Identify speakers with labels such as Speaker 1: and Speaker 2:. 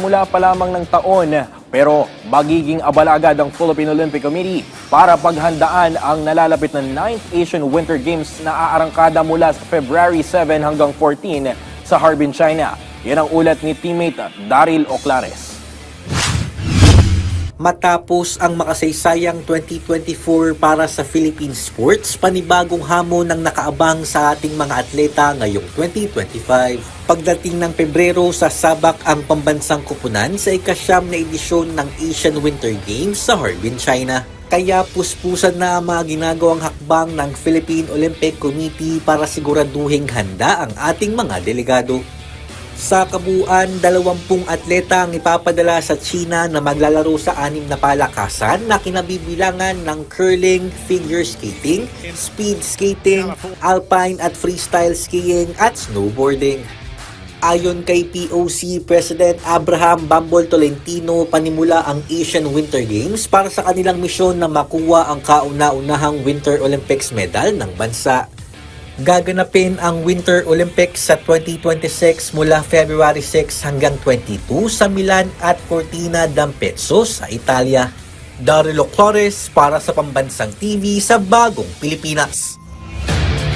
Speaker 1: simula pa lamang ng taon. Pero magiging abala agad ang Philippine Olympic Committee para paghandaan ang nalalapit na 9th Asian Winter Games na aarangkada mula sa February 7 hanggang 14 sa Harbin, China. Yan ang ulat ni teammate Daryl Oclares.
Speaker 2: Matapos ang makasaysayang 2024 para sa Philippine sports, panibagong hamon ang nakaabang sa ating mga atleta ngayong 2025. Pagdating ng Pebrero, sasabak ang pambansang kupunan sa ika-9 na edisyon ng Asian Winter Games sa Harbin, China. Kaya puspusan na ang mga ginagawang hakbang ng Philippine Olympic Committee para siguraduhing handa ang ating mga delegado. Sa kabuuan, 20 atleta ang ipapadala sa China na maglalaro sa 6 na palakasan na kinabibilangan ng curling, figure skating, speed skating, alpine at freestyle skiing at snowboarding. Ayon kay POC President Abraham Bambol Tolentino, panimula ang Asian Winter Games para sa kanilang misyon na makuha ang kauna-unahang Winter Olympics medal ng bansa. Gaganapin ang Winter Olympics sa 2026 mula February 6 hanggang 22 sa Milan at Cortina d'Ampezzo sa Italia. Daryl Oclares para sa Pambansang TV sa Bagong Pilipinas.